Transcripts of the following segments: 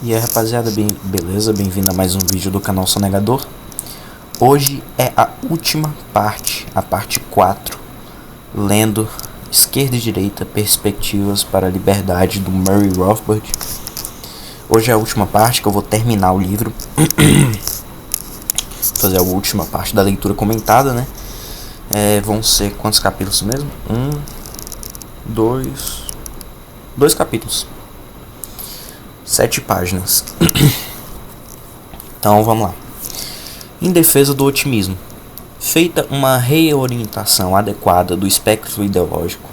E aí rapaziada, beleza? Bem-vindo a mais um vídeo do canal Sonegador. Hoje é a última parte, a parte 4, lendo Esquerda e Direita, Perspectivas para a Liberdade, do Murray Rothbard. Hoje é a última parte que eu vou terminar o livro, fazer a última parte da leitura comentada, né? Vão ser quantos capítulos mesmo? Dois capítulos, 7 páginas. Então vamos lá. Em defesa do otimismo. Feita uma reorientação adequada do espectro ideológico,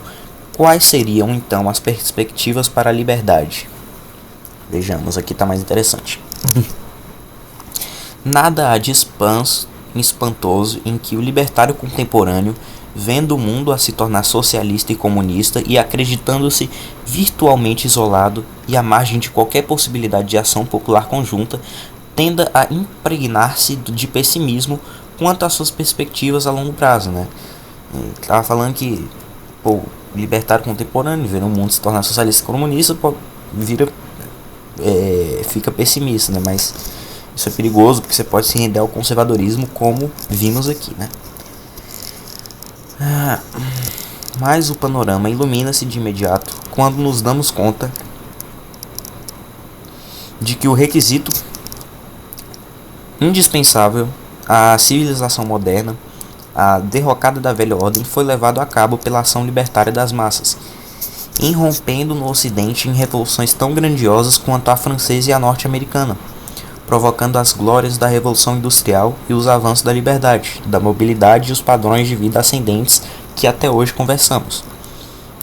quais seriam então as perspectivas para a liberdade? Vejamos, aqui está mais interessante. Nada há de espantoso em que o libertário contemporâneo, vendo o mundo a se tornar socialista e comunista e acreditando-se virtualmente isolado e à margem de qualquer possibilidade de ação popular conjunta, tenda a impregnar-se de pessimismo quanto às suas perspectivas a longo prazo, né? Estava falando que o libertário contemporâneo, vendo o mundo se tornar socialista e comunista, fica pessimista, né? Mas isso é perigoso porque você pode se render ao conservadorismo, como vimos aqui, né? Mas o panorama ilumina-se de imediato quando nos damos conta de que o requisito indispensável à civilização moderna, a derrocada da velha ordem, foi levado a cabo pela ação libertária das massas, irrompendo no Ocidente em revoluções tão grandiosas quanto a francesa e a norte-americana, provocando as glórias da Revolução Industrial e os avanços da liberdade, da mobilidade e os padrões de vida ascendentes que até hoje conversamos.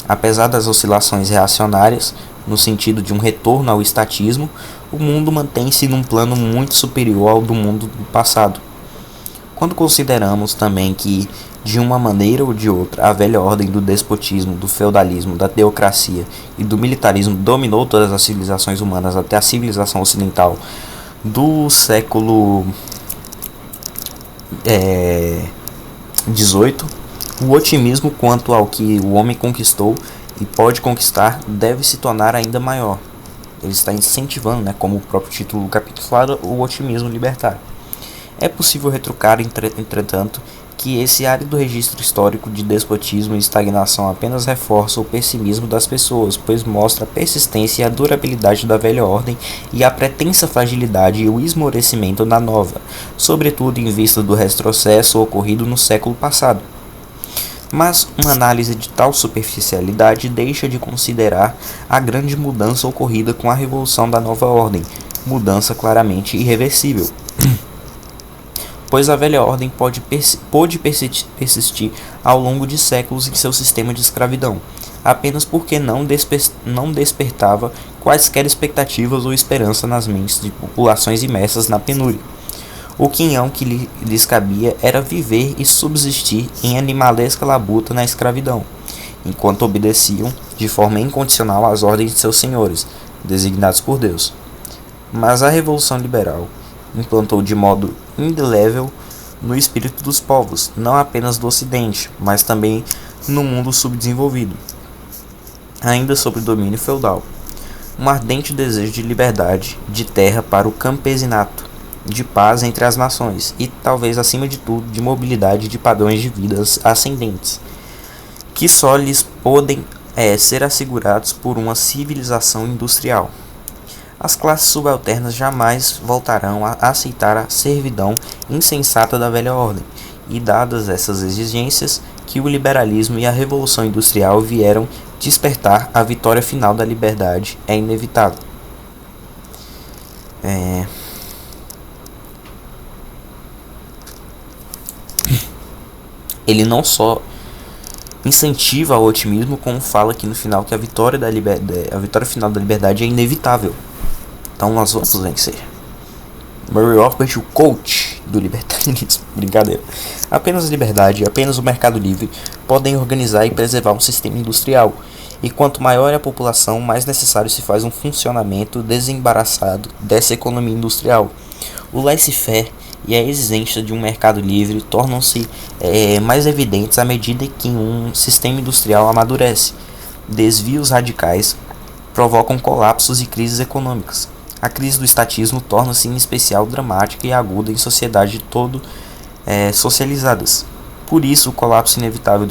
Apesar das oscilações reacionárias, no sentido de um retorno ao estatismo, o mundo mantém-se num plano muito superior ao do mundo do passado. Quando consideramos também que, de uma maneira ou de outra, a velha ordem do despotismo, do feudalismo, da teocracia e do militarismo dominou todas as civilizações humanas até a civilização ocidental do século XVIII, o otimismo quanto ao que o homem conquistou e pode conquistar deve se tornar ainda maior. Ele está incentivando, né, como o próprio título do capítulo fala, o otimismo libertário. É possível retrucar, entretanto, que esse árido registro histórico de despotismo e estagnação apenas reforça o pessimismo das pessoas, pois mostra a persistência e a durabilidade da velha ordem e a pretensa fragilidade e o esmorecimento da nova, sobretudo em vista do retrocesso ocorrido no século passado. Mas uma análise de tal superficialidade deixa de considerar a grande mudança ocorrida com a revolução da nova ordem, mudança claramente irreversível, pois a velha ordem pôde persistir ao longo de séculos em seu sistema de escravidão, apenas porque não despertava quaisquer expectativas ou esperança nas mentes de populações imersas na penúria. O quinhão que lhes cabia era viver e subsistir em animalesca labuta na escravidão, enquanto obedeciam de forma incondicional às ordens de seus senhores, designados por Deus. Mas a Revolução Liberal implantou de modo indelével no espírito dos povos, não apenas do Ocidente, mas também no mundo subdesenvolvido, ainda sob domínio feudal, um ardente desejo de liberdade de terra para o campesinato, de paz entre as nações e, talvez acima de tudo, de mobilidade de padrões de vidas ascendentes, que só lhes podem ser assegurados por uma civilização industrial. As classes subalternas jamais voltarão a aceitar a servidão insensata da velha ordem, e dadas essas exigências, que o liberalismo e a revolução industrial vieram despertar, a vitória final da liberdade é inevitável. Ele não só incentiva o otimismo, como fala aqui no final que a vitória final da liberdade é inevitável. Então nós vamos vencer. Murray Rothbard, o coach do libertarianismo. Brincadeira. Apenas a liberdade, apenas o mercado livre podem organizar e preservar um sistema industrial. E quanto maior é a população, mais necessário se faz um funcionamento desembaraçado dessa economia industrial. O laissez-faire e a exigência de um mercado livre tornam-se mais evidentes à medida que um sistema industrial amadurece. Desvios radicais provocam colapsos e crises econômicas. A crise do estatismo torna-se em especial dramática e aguda em sociedades socializadas. Por isso, o colapso inevitável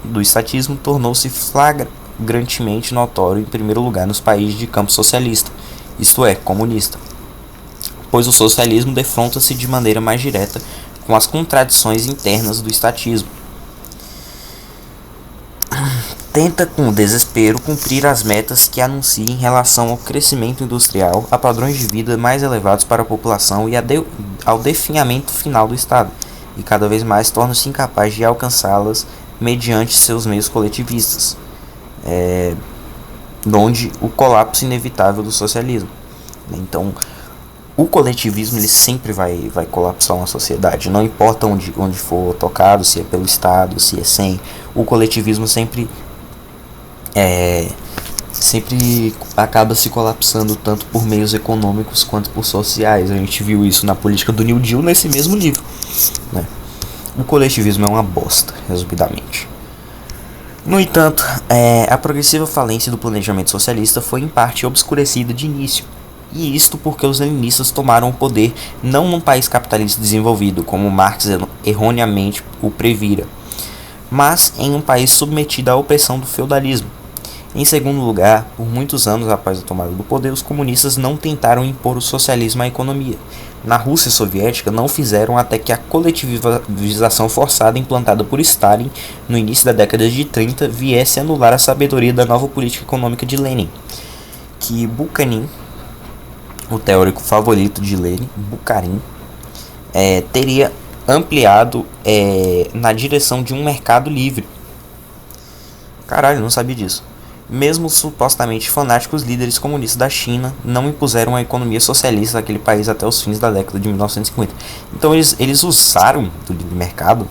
do estatismo tornou-se flagrantemente notório, em primeiro lugar, nos países de campo socialista, isto é, comunista, pois o socialismo defronta-se de maneira mais direta com as contradições internas do estatismo. Tenta com desespero cumprir as metas que anuncia em relação ao crescimento industrial, a padrões de vida mais elevados para a população e ao definhamento final do Estado, e cada vez mais torna-se incapaz de alcançá-las mediante seus meios coletivistas, onde o colapso inevitável do socialismo. Então, o coletivismo ele sempre vai colapsar uma sociedade, não importa onde for tocado, se é pelo Estado, se é sem. O coletivismo sempre acaba se colapsando tanto por meios econômicos quanto por sociais. A gente viu isso na política do New Deal nesse mesmo livro, né? O coletivismo é uma bosta, resumidamente. No entanto, a progressiva falência do planejamento socialista foi em parte obscurecida de início, e isto porque os leninistas tomaram o poder não num país capitalista desenvolvido, como Marx erroneamente o previra, mas em um país submetido à opressão do feudalismo. Em segundo lugar, por muitos anos após a tomada do poder, os comunistas não tentaram impor o socialismo à economia. Na Rússia soviética, não fizeram até que a coletivização forçada implantada por Stalin no início da década de 30 viesse a anular a sabedoria da nova política econômica de Lenin, que Bukharin, o teórico favorito de Lenin, Bukharin, teria ampliado na direção de um mercado livre. Caralho, não sabia disso. Mesmo supostamente fanáticos líderes comunistas da China não impuseram a economia socialista daquele país até os fins da década de 1950. Então eles usaram do livre mercado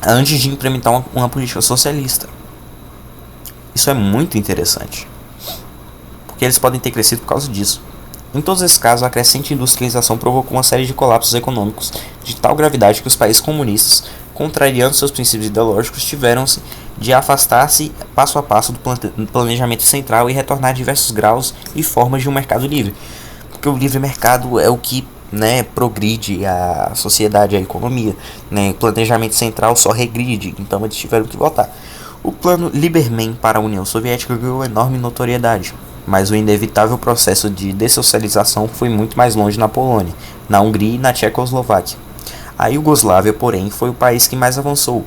antes de implementar uma política socialista. Isso é muito interessante, porque eles podem ter crescido por causa disso. Em todos esses casos, a crescente industrialização provocou uma série de colapsos econômicos de tal gravidade que os países comunistas, contrariando seus princípios ideológicos, tiveram-se de afastar-se passo a passo do planejamento central e retornar a diversos graus e formas de um mercado livre. Porque o livre mercado é o que progride a sociedade, a economia. O planejamento central só regride, então eles tiveram que voltar. O plano Lieberman para a União Soviética ganhou enorme notoriedade, mas o inevitável processo de dessocialização foi muito mais longe na Polônia, na Hungria e na Tchecoslováquia. A Iugoslávia, porém, foi o país que mais avançou,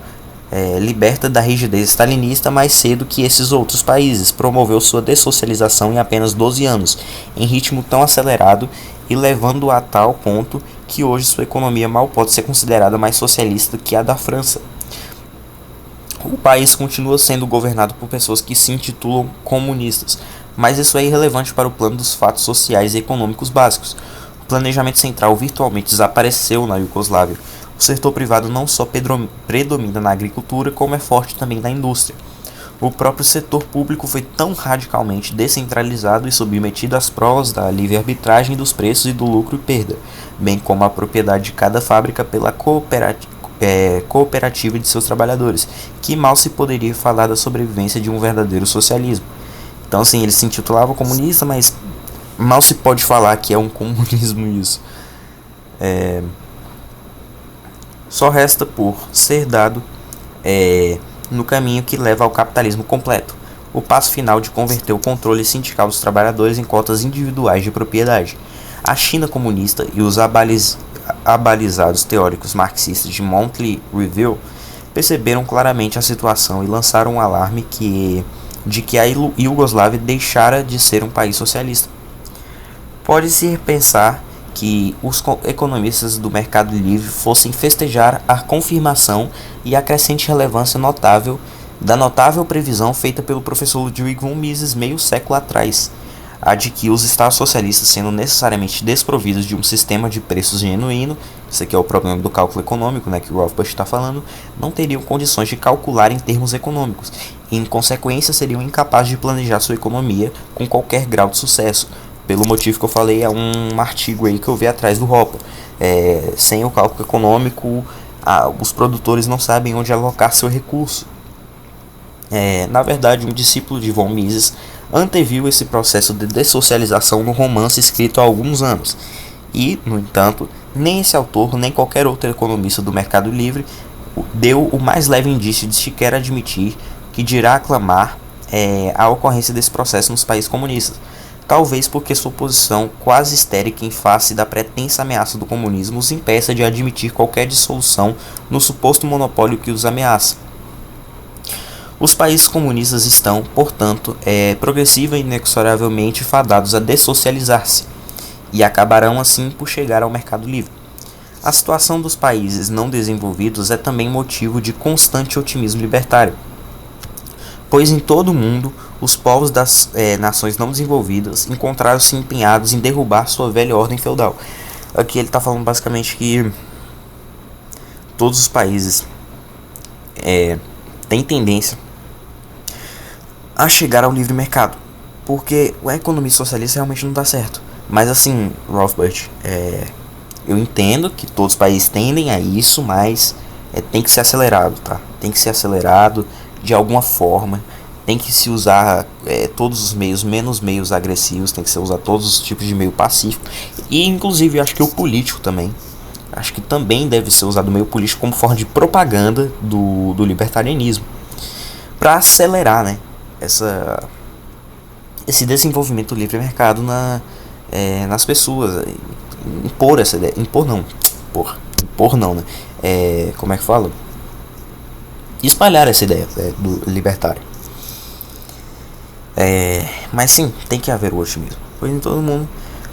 liberta da rigidez stalinista mais cedo que esses outros países, promoveu sua dessocialização em apenas 12 anos, em ritmo tão acelerado e levando-a a tal ponto que hoje sua economia mal pode ser considerada mais socialista que a da França. O país continua sendo governado por pessoas que se intitulam comunistas, mas isso é irrelevante para o plano dos fatos sociais e econômicos básicos. O planejamento central virtualmente desapareceu na Iugoslávia. O setor privado não só predomina na agricultura, como é forte também na indústria. O próprio setor público foi tão radicalmente descentralizado e submetido às provas da livre arbitragem dos preços e do lucro e perda, bem como a propriedade de cada fábrica pela cooperativa de seus trabalhadores, que mal se poderia falar da sobrevivência de um verdadeiro socialismo. Então, assim, ele se intitulava comunista, mas mal se pode falar que é um comunismo isso. Só resta por ser dado no caminho que leva ao capitalismo completo, o passo final de converter o controle sindical dos trabalhadores em cotas individuais de propriedade. A China comunista e os abalizados teóricos marxistas de Monthly Review perceberam claramente a situação e lançaram um alarme de que a Iugoslávia deixara de ser um país socialista. Pode-se pensar que os economistas do mercado livre fossem festejar a confirmação e a crescente relevância da notável previsão feita pelo professor Ludwig von Mises meio século atrás, a de que os estados socialistas, sendo necessariamente desprovidos de um sistema de preços genuíno, isso aqui é o problema do cálculo econômico, que o Rothbard está falando, não teriam condições de calcular em termos econômicos, e em consequência seriam incapazes de planejar sua economia com qualquer grau de sucesso. Pelo motivo que eu falei, é um artigo aí que eu vi atrás do Rothbard. Sem o cálculo econômico, os produtores não sabem onde alocar seu recurso. Na verdade, um discípulo de von Mises anteviu esse processo de dessocialização no romance escrito há alguns anos. E, no entanto, nem esse autor, nem qualquer outro economista do mercado livre deu o mais leve indício de sequer admitir que dirá aclamar a ocorrência desse processo nos países comunistas. Talvez porque sua posição quase histérica em face da pretensa ameaça do comunismo os impeça de admitir qualquer dissolução no suposto monopólio que os ameaça. Os países comunistas estão, portanto, progressiva e inexoravelmente fadados a dessocializar-se, e acabarão assim por chegar ao mercado livre. A situação dos países não desenvolvidos é também motivo de constante otimismo libertário, pois em todo o mundo os povos das nações não desenvolvidas encontraram-se empenhados em derrubar sua velha ordem feudal. Aqui ele está falando basicamente que todos os países têm tendência a chegar ao livre mercado, porque a economia socialista realmente não dá certo. Mas assim, Rothbard, eu entendo que todos os países tendem a isso, mas tem que ser acelerado, tá? Tem que ser acelerado de alguma forma. Tem que se usar todos os meios, menos meios agressivos. Tem que se usar todos os tipos de meio pacífico. E inclusive acho que o político também. Acho que também deve ser usado o meio político como forma de propaganda do libertarianismo, para acelerar, né, esse desenvolvimento do livre mercado nas pessoas. Impor essa ideia. Impor não, né? Como é que fala? Espalhar essa ideia do libertário. Mas sim, tem que haver o otimismo,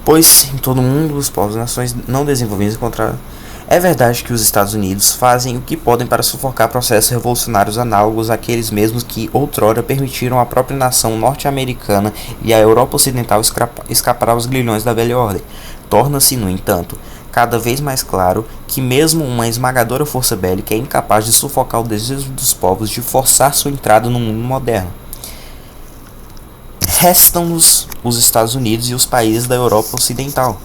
pois em todo mundo os povos e nações não desenvolvidas encontraram. É verdade que os Estados Unidos fazem o que podem para sufocar processos revolucionários análogos àqueles mesmos que outrora permitiram à própria nação norte-americana e à Europa Ocidental escapar aos grilhões da velha ordem. Torna-se, no entanto, cada vez mais claro que mesmo uma esmagadora força bélica é incapaz de sufocar o desejo dos povos de forçar sua entrada no mundo moderno. Restam-nos os Estados Unidos e os países da Europa Ocidental.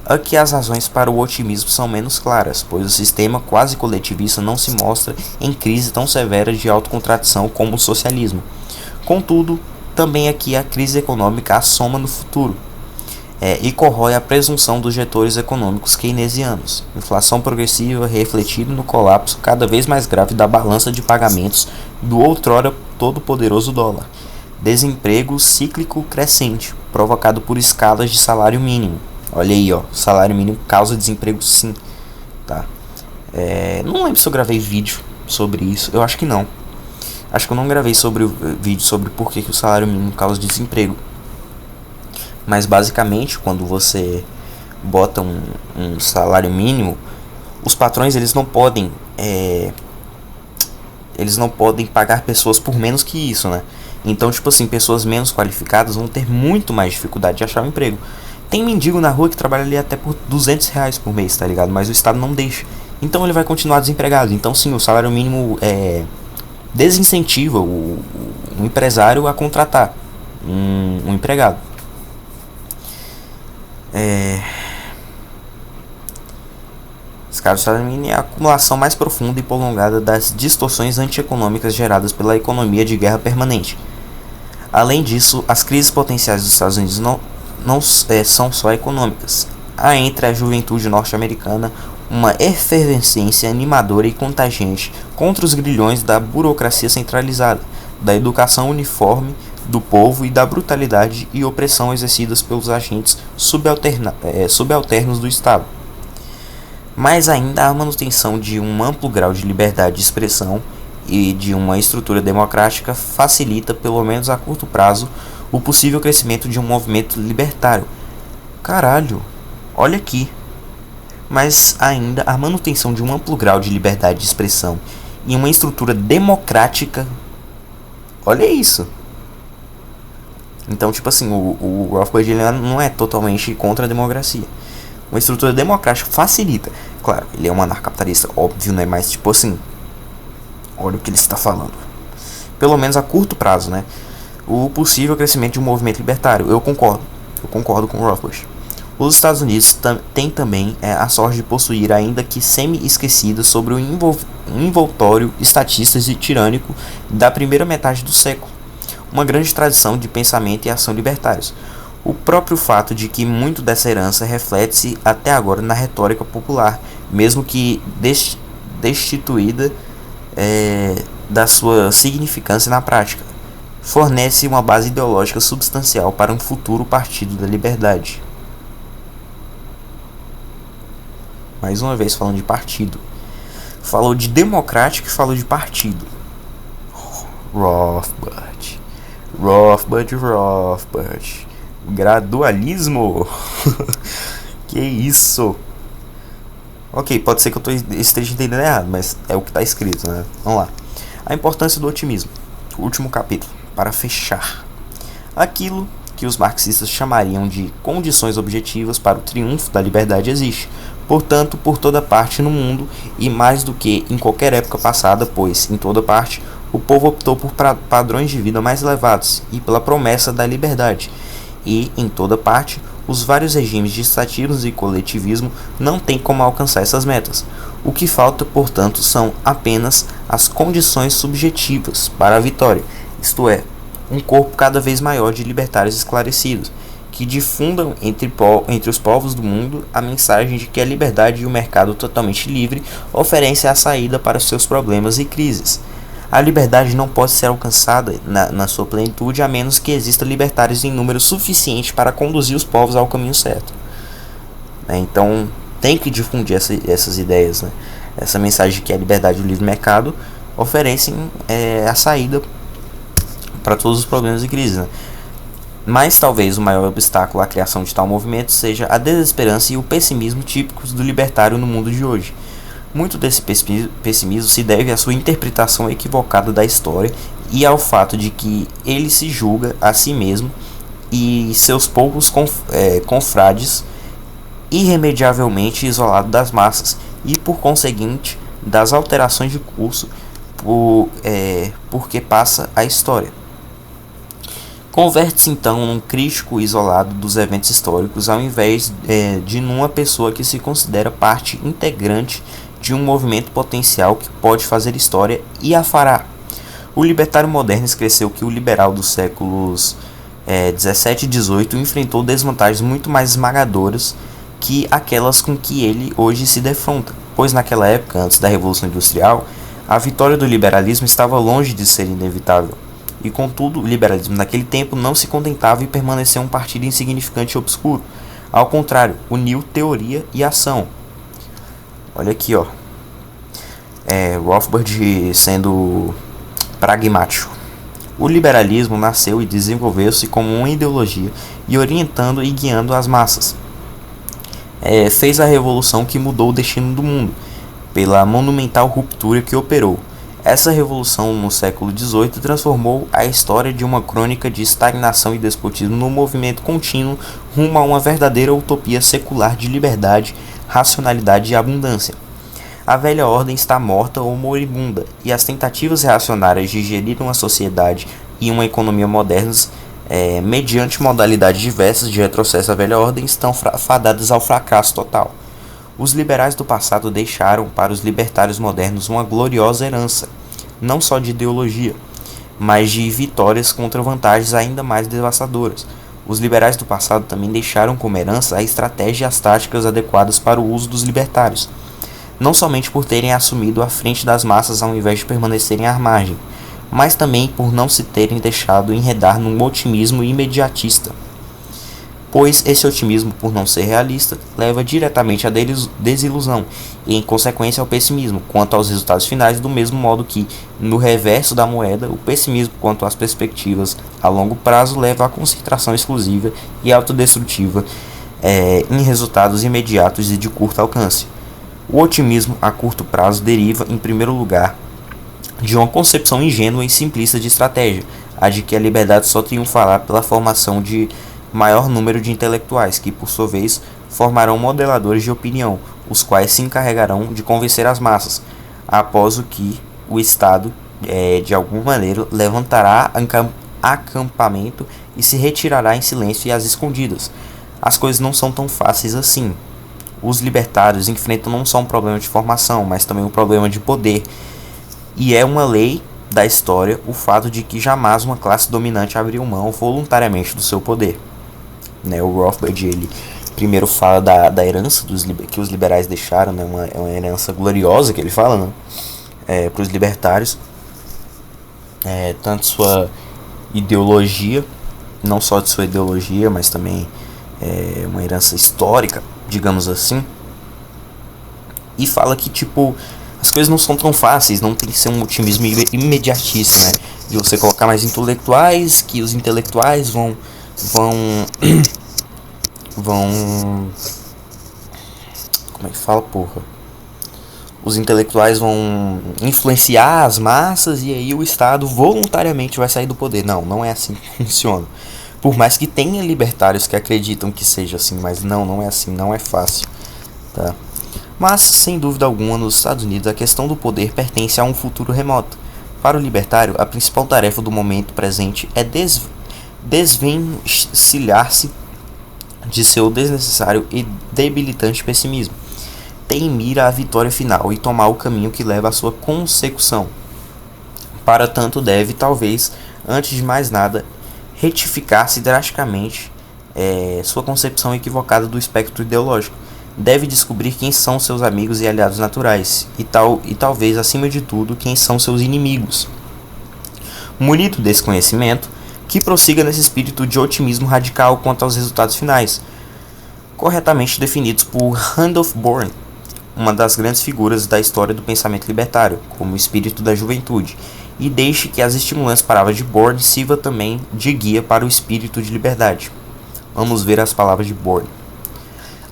Aqui as razões para o otimismo são menos claras, pois o sistema quase coletivista não se mostra em crise tão severa de autocontradição como o socialismo. Contudo, também aqui a crise econômica assoma no futuro e corrói a presunção dos getores econômicos keynesianos. Inflação progressiva refletida no colapso cada vez mais grave da balança de pagamentos do outrora todo-poderoso dólar. Desemprego cíclico crescente, provocado por escalas de salário mínimo. Olha aí, ó, salário mínimo causa desemprego sim, tá? Não lembro se eu gravei vídeo sobre isso, eu acho que não. Acho que eu não gravei vídeo sobre por que o salário mínimo causa desemprego. Mas basicamente, quando você bota um salário mínimo, os patrões eles não podem pagar pessoas por menos que isso, né? Então, tipo assim, pessoas menos qualificadas vão ter muito mais dificuldade de achar um emprego. Tem mendigo na rua que trabalha ali até por R$ 200 por mês, tá ligado? Mas o Estado não deixa. Então ele vai continuar desempregado. Então sim, o salário mínimo desincentiva o empresário a contratar um empregado. Esse caso do salário mínimo é a acumulação mais profunda e prolongada das distorções antieconômicas geradas pela economia de guerra permanente. Além disso, as crises potenciais dos Estados Unidos não são só econômicas. Há entre a juventude norte-americana uma efervescência animadora e contagiante contra os grilhões da burocracia centralizada, da educação uniforme do povo e da brutalidade e opressão exercidas pelos agentes subalternos do Estado. Mas ainda a manutenção de um amplo grau de liberdade de expressão e de uma estrutura democrática facilita, pelo menos a curto prazo, o possível crescimento de um movimento libertário. Caralho, olha aqui. Mas ainda a manutenção de um amplo grau de liberdade de expressão e uma estrutura democrática. Olha isso. Então, tipo assim, o Rothbard não é totalmente contra a democracia. Uma estrutura democrática facilita. Claro, ele é um anarcapitalista, óbvio, né? Mas, tipo assim, olha o que ele está falando. Pelo menos a curto prazo, né? O possível crescimento de um movimento libertário. Eu concordo com o Rothbard. Os Estados Unidos têm também a sorte de possuir, ainda que semi-esquecida, sobre o envoltório estatista e tirânico da primeira metade do século, uma grande tradição de pensamento e ação libertários. O próprio fato de que muito dessa herança reflete-se até agora na retórica popular, mesmo que destituída da sua significância na prática, fornece uma base ideológica substancial para um futuro partido da liberdade. Mais uma vez falando de partido. Falou de democrático e falou de partido. Rothbard. Gradualismo. Que isso? Ok, pode ser que eu esteja entendendo errado, mas é o que está escrito, né? Vamos lá. A importância do otimismo. Último capítulo. Para fechar. Aquilo que os marxistas chamariam de condições objetivas para o triunfo da liberdade existe, portanto, por toda parte no mundo, e mais do que em qualquer época passada, pois, em toda parte, o povo optou por padrões de vida mais elevados e pela promessa da liberdade, e, em toda parte, os vários regimes de estatismo e coletivismo não têm como alcançar essas metas. O que falta, portanto, são apenas as condições subjetivas para a vitória, isto é, um corpo cada vez maior de libertários esclarecidos, que difundam entre os povos do mundo a mensagem de que a liberdade e o mercado totalmente livre oferecem a saída para os seus problemas e crises. A liberdade não pode ser alcançada na sua plenitude a menos que exista libertários em número suficiente para conduzir os povos ao caminho certo. Então tem que difundir essas ideias, né? Essa mensagem de que a liberdade e o livre mercado oferecem a saída para todos os problemas e crises, né? Mas talvez o maior obstáculo à criação de tal movimento seja a desesperança e o pessimismo típicos do libertário no mundo de hoje. Muito desse pessimismo se deve à sua interpretação equivocada da história e ao fato de que ele se julga a si mesmo e seus poucos confrades irremediavelmente isolado das massas e, por conseguinte, das alterações de curso porque passa a história. Converte-se então num crítico isolado dos eventos históricos, ao invés de numa pessoa que se considera parte integrante de um movimento potencial que pode fazer história e a fará. O libertário moderno esqueceu que o liberal dos séculos 17 e 18 enfrentou desvantagens muito mais esmagadoras que aquelas com que ele hoje se defronta, pois naquela época, antes da Revolução Industrial, a vitória do liberalismo estava longe de ser inevitável. E contudo, o liberalismo naquele tempo não se contentava em permanecer um partido insignificante e obscuro. Ao contrário, uniu teoria e ação. Olha aqui, ó. Rothbard sendo pragmático. O liberalismo nasceu e desenvolveu-se como uma ideologia e orientando e guiando as massas. Fez a revolução que mudou o destino do mundo, pela monumental ruptura que operou. Essa revolução no século XVIII transformou a história de uma crônica de estagnação e despotismo num movimento contínuo rumo a uma verdadeira utopia secular de liberdade, racionalidade e abundância. A velha ordem está morta ou moribunda, e as tentativas reacionárias de gerir uma sociedade e uma economia modernas, mediante modalidades diversas de retrocesso à velha ordem, estão fadadas ao fracasso total. Os liberais do passado deixaram para os libertários modernos uma gloriosa herança, não só de ideologia, mas de vitórias contra vantagens ainda mais devastadoras. Os liberais do passado também deixaram como herança a estratégia e as táticas adequadas para o uso dos libertários, não somente por terem assumido a frente das massas ao invés de permanecerem à margem, mas também por não se terem deixado enredar num otimismo imediatista. Pois esse otimismo, por não ser realista, leva diretamente à desilusão e, em consequência, ao pessimismo quanto aos resultados finais, do mesmo modo que, no reverso da moeda, o pessimismo quanto às perspectivas a longo prazo leva à concentração exclusiva e autodestrutiva em resultados imediatos e de curto alcance. O otimismo a curto prazo deriva, em primeiro lugar, de uma concepção ingênua e simplista de estratégia, a de que a liberdade só triunfará pela formação de maior número de intelectuais, que por sua vez formarão modeladores de opinião, os quais se encarregarão de convencer as massas, após o que o Estado, de alguma maneira, levantará acampamento e se retirará em silêncio e às escondidas. as coisas não são tão fáceis assim. Os libertários enfrentam não só um problema de formação, mas também um problema de poder. E é uma lei da história o fato de que jamais uma classe dominante abriu mão voluntariamente do seu poder. Né, o Rothbard, ele primeiro fala da herança que os liberais deixaram, né, é uma herança gloriosa que ele fala, né, para os libertários, tanto sua ideologia, não só de sua ideologia, mas também uma herança histórica, digamos assim, e fala que, tipo, as coisas não são tão fáceis, não tem que ser um otimismo imediatista, né, de você colocar mais intelectuais, que os intelectuais vão como é que fala, porra? Os intelectuais vão influenciar as massas e aí o Estado voluntariamente vai sair do poder. Não, não é assim que funciona. Por mais que tenha libertários que acreditam que seja assim, mas não é assim, não é fácil, tá? Mas, sem dúvida alguma, nos Estados Unidos a questão do poder pertence a um futuro remoto. Para o libertário, a principal tarefa do momento presente é desvencilhar-se de seu desnecessário e debilitante pessimismo. Ter em mira a vitória final e tomar o caminho que leva à sua consecução. Para tanto deve, talvez, antes de mais nada, retificar-se drasticamente sua concepção equivocada do espectro ideológico. Deve descobrir quem são seus amigos e aliados naturais, e talvez, acima de tudo, quem são seus inimigos. Munido desse conhecimento, que prossiga nesse espírito de otimismo radical quanto aos resultados finais, corretamente definidos por Randolph Bourne, uma das grandes figuras da história do pensamento libertário, como o espírito da juventude, e deixe que as estimulantes palavras de Bourne sirva também de guia para o espírito de liberdade. Vamos ver as palavras de Bourne.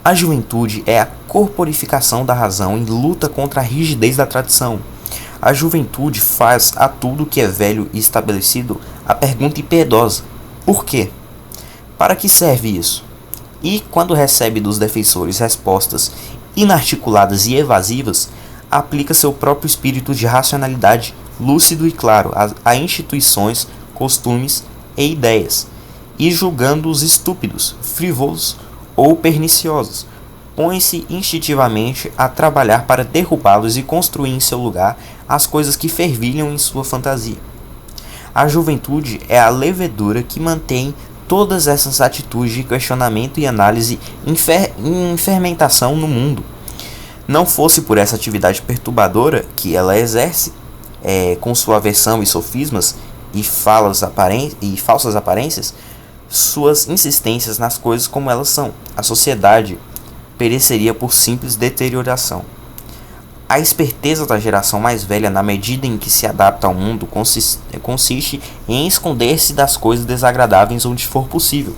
A juventude é a corporificação da razão em luta contra a rigidez da tradição. A juventude faz a tudo que é velho e estabelecido a pergunta impiedosa: por quê? Para que serve isso? E, quando recebe dos defensores respostas inarticuladas e evasivas, aplica seu próprio espírito de racionalidade lúcido e claro a instituições, costumes e ideias, e julgando-os estúpidos, frívolos ou perniciosos, põe-se instintivamente a trabalhar para derrubá-los e construir em seu lugar as coisas que fervilham em sua fantasia. A juventude é a levedura que mantém todas essas atitudes de questionamento e análise em fermentação no mundo. Não fosse por essa atividade perturbadora que ela exerce, com sua aversão e sofismas e falsas aparências, suas insistências nas coisas como elas são, a sociedade pereceria por simples deterioração. A esperteza da geração mais velha, na medida em que se adapta ao mundo, consiste em esconder-se das coisas desagradáveis onde for possível,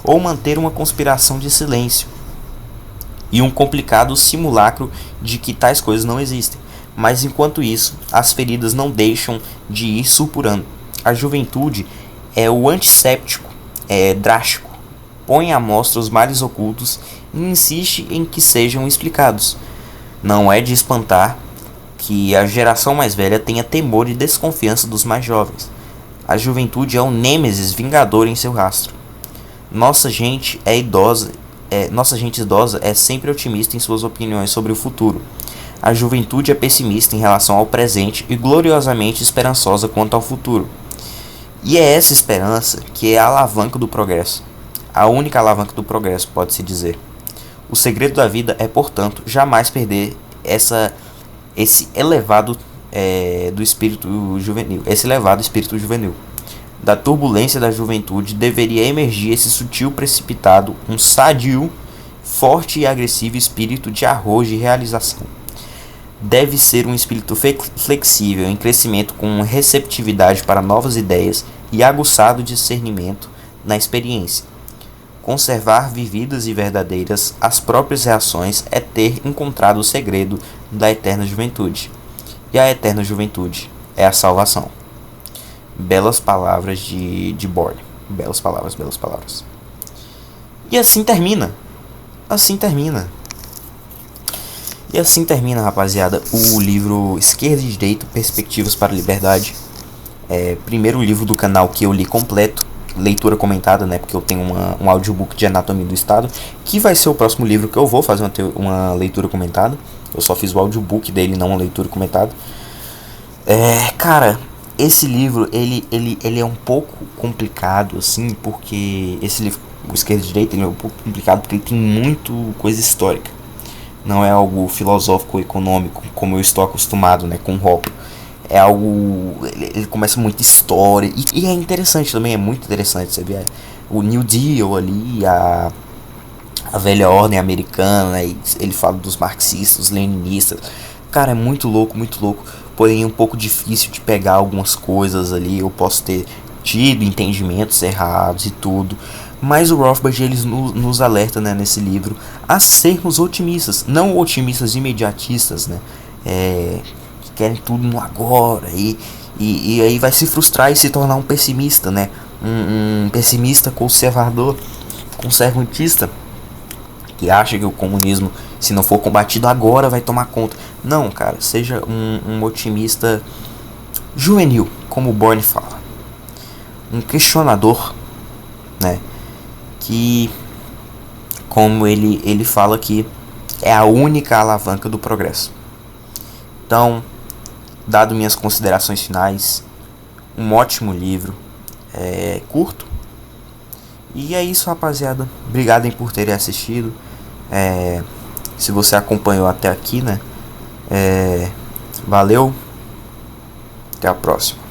ou manter uma conspiração de silêncio e um complicado simulacro de que tais coisas não existem. Mas enquanto isso, as feridas não deixam de ir supurando. A juventude é o antisséptico drástico, põe à mostra os males ocultos e insiste em que sejam explicados. Não é de espantar que a geração mais velha tenha temor e desconfiança dos mais jovens. A juventude é o nêmesis vingador em seu rastro. Nossa gente idosa é sempre otimista em suas opiniões sobre o futuro. A juventude é pessimista em relação ao presente e gloriosamente esperançosa quanto ao futuro. E é essa esperança que é a alavanca do progresso. A única alavanca do progresso, pode-se dizer. O segredo da vida é, portanto, jamais perder esse elevado espírito juvenil. Da turbulência da juventude deveria emergir esse sutil precipitado, um sadio, forte e agressivo espírito de arrojo e realização. Deve ser um espírito flexível, em crescimento com receptividade para novas ideias e aguçado discernimento na experiência. Conservar vividas e verdadeiras as próprias reações é ter encontrado o segredo da eterna juventude. E a eterna juventude é a salvação. Belas palavras de Bourne. Belas palavras, belas palavras. E assim termina. E assim termina, rapaziada, o livro Esquerda e Direita, Perspectivas para a Liberdade. Primeiro livro do canal que eu li completo. leitura comentada, né? Porque eu tenho um audiobook de Anatomia do Estado, que vai ser o próximo livro que eu vou fazer uma leitura comentada. Eu só fiz o audiobook dele, não uma leitura comentada. Cara, esse livro, ele é um pouco complicado, assim, porque esse livro, o Esquerda e Direita, ele é um pouco complicado porque ele tem muito coisa histórica. Não é algo filosófico, econômico, como eu estou acostumado, né, com Hoppe. É algo... Ele começa muito história. E é interessante também, é muito interessante, você vê o New Deal ali, a velha ordem americana, né, ele fala dos marxistas, dos leninistas. Cara, é muito louco, porém é um pouco difícil de pegar algumas coisas ali. Eu posso ter tido entendimentos errados e tudo, mas o Rothbard ele nos alerta, né, nesse livro a sermos otimistas, não otimistas imediatistas, né, que querem tudo no agora e aí vai se frustrar e se tornar um pessimista, né, um pessimista conservador, conservantista, que acha que o comunismo, se não for combatido agora, vai tomar conta. Não, cara, seja um otimista juvenil, como o Bourne fala. Um questionador, né? Que, como ele fala que é a única alavanca do progresso. Então, dado minhas considerações finais, um ótimo livro, curto. E é isso, rapaziada. Obrigado por terem assistido. Se você acompanhou até aqui, né? Valeu. Até a próxima.